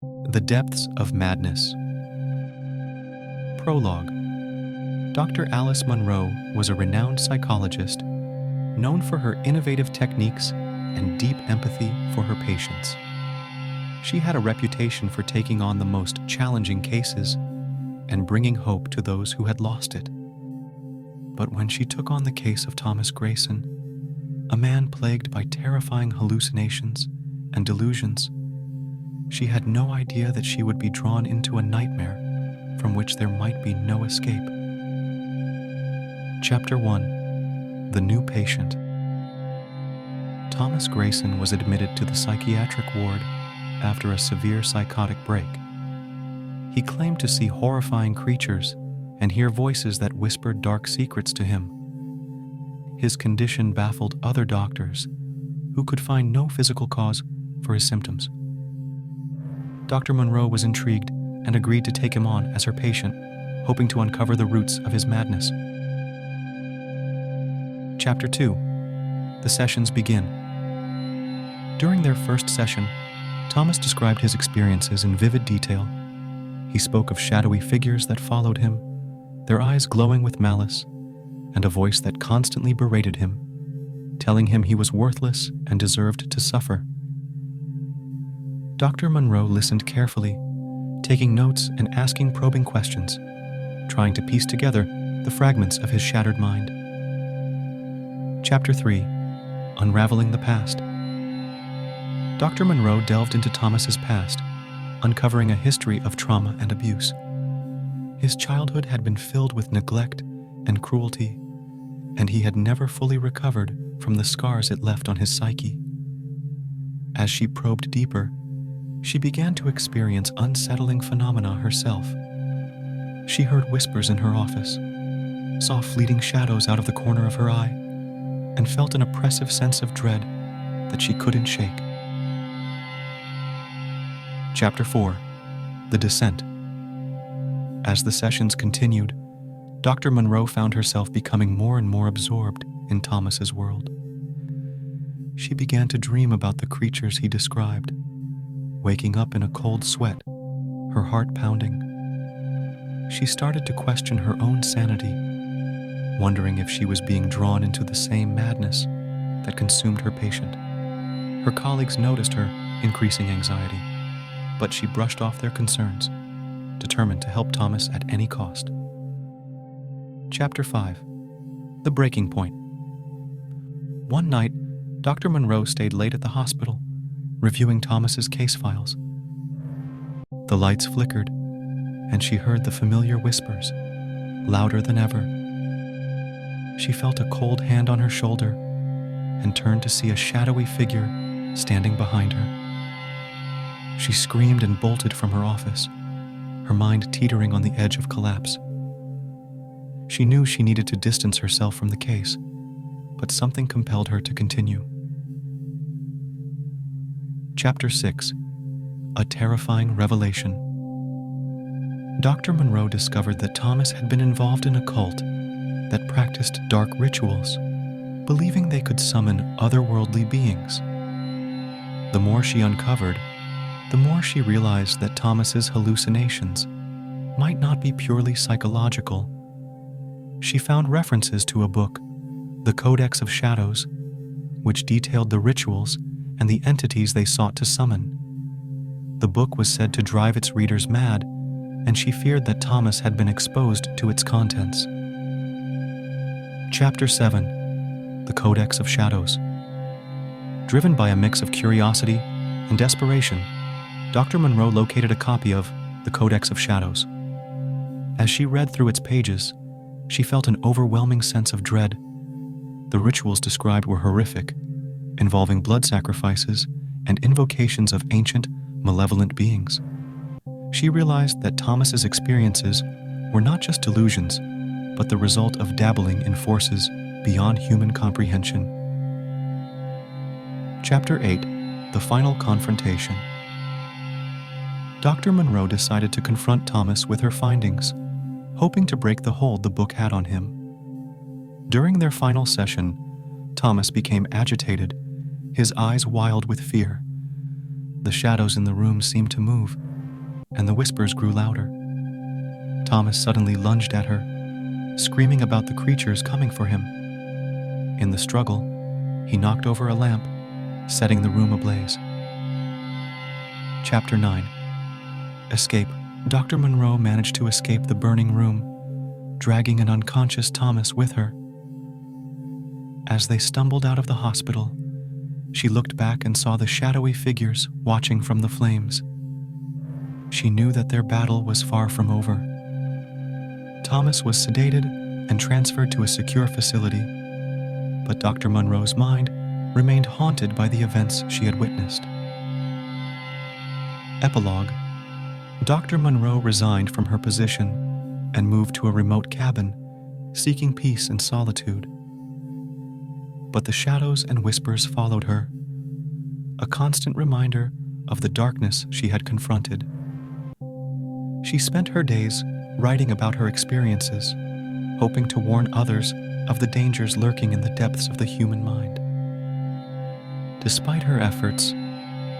The Depths of Madness. Prologue. Dr. Alice Munro was a renowned psychologist, known for her innovative techniques and deep empathy for her patients. She had a reputation for taking on the most challenging cases and bringing hope to those who had lost it. But when she took on the case of Thomas Grayson, a man plagued by terrifying hallucinations and delusions, she had no idea that she would be drawn into a nightmare from which there might be no escape. Chapter 1. The New Patient. Thomas Grayson was admitted to the psychiatric ward after a severe psychotic break. He claimed to see horrifying creatures and hear voices that whispered dark secrets to him. His condition baffled other doctors, who could find no physical cause for his symptoms. Dr. Munro was intrigued and agreed to take him on as her patient, hoping to uncover the roots of his madness. Chapter 2. The sessions begin. During their first session, Thomas described his experiences in vivid detail. He spoke of shadowy figures that followed him, their eyes glowing with malice, and a voice that constantly berated him, telling him he was worthless and deserved to suffer. Dr. Munro listened carefully, taking notes and asking probing questions, trying to piece together the fragments of his shattered mind. Chapter 3. Unraveling the Past. Dr. Munro delved into Thomas's past, uncovering a history of trauma and abuse. His childhood had been filled with neglect and cruelty, and he had never fully recovered from the scars it left on his psyche. As she probed deeper, she began to experience unsettling phenomena herself. She heard whispers in her office, saw fleeting shadows out of the corner of her eye, and felt an oppressive sense of dread that she couldn't shake. Chapter 4. The Descent. As the sessions continued, Dr. Munro found herself becoming more and more absorbed in Thomas's world. She began to dream about the creatures he described, waking up in a cold sweat, her heart pounding. She started to question her own sanity, wondering if she was being drawn into the same madness that consumed her patient. Her colleagues noticed her increasing anxiety, but she brushed off their concerns, determined to help Thomas at any cost. Chapter 5. The Breaking Point. One night, Dr. Munro stayed late at the hospital, reviewing Thomas's case files. The lights flickered, and she heard the familiar whispers, louder than ever. She felt a cold hand on her shoulder and turned to see a shadowy figure standing behind her. She screamed and bolted from her office, her mind teetering on the edge of collapse. She knew she needed to distance herself from the case, but something compelled her to continue. Chapter 6. A Terrifying Revelation. Dr. Munro discovered that Thomas had been involved in a cult that practiced dark rituals, believing they could summon otherworldly beings. The more she uncovered, the more she realized that Thomas's hallucinations might not be purely psychological. She found references to a book, the Codex of Shadows, which detailed the rituals and the entities they sought to summon. The book was said to drive its readers mad, and she feared that Thomas had been exposed to its contents. Chapter 7. The Codex of Shadows. Driven by a mix of curiosity and desperation, Dr. Munro located a copy of the Codex of Shadows. As she read through its pages, she felt an overwhelming sense of dread. The rituals described were horrific, involving blood sacrifices and invocations of ancient, malevolent beings. She realized that Thomas's experiences were not just delusions, but the result of dabbling in forces beyond human comprehension. Chapter 8. The Final Confrontation. Dr. Munro decided to confront Thomas with her findings, hoping to break the hold the book had on him. During their final session, Thomas became agitated, his eyes wild with fear. The shadows in the room seemed to move, and the whispers grew louder. Thomas suddenly lunged at her, screaming about the creatures coming for him. In the struggle, he knocked over a lamp, setting the room ablaze. Chapter 9. Escape. Dr. Monroe managed to escape the burning room, dragging an unconscious Thomas with her. As they stumbled out of the hospital, she looked back and saw the shadowy figures watching from the flames. She knew that their battle was far from over. Thomas was sedated and transferred to a secure facility, but Dr. Monroe's mind remained haunted by the events she had witnessed. Epilogue. Dr. Monroe resigned from her position and moved to a remote cabin, seeking peace and solitude. But the shadows and whispers followed her, a constant reminder of the darkness she had confronted. She spent her days writing about her experiences, hoping to warn others of the dangers lurking in the depths of the human mind. Despite her efforts,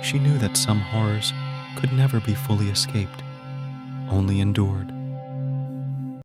she knew that some horrors could never be fully escaped, only endured.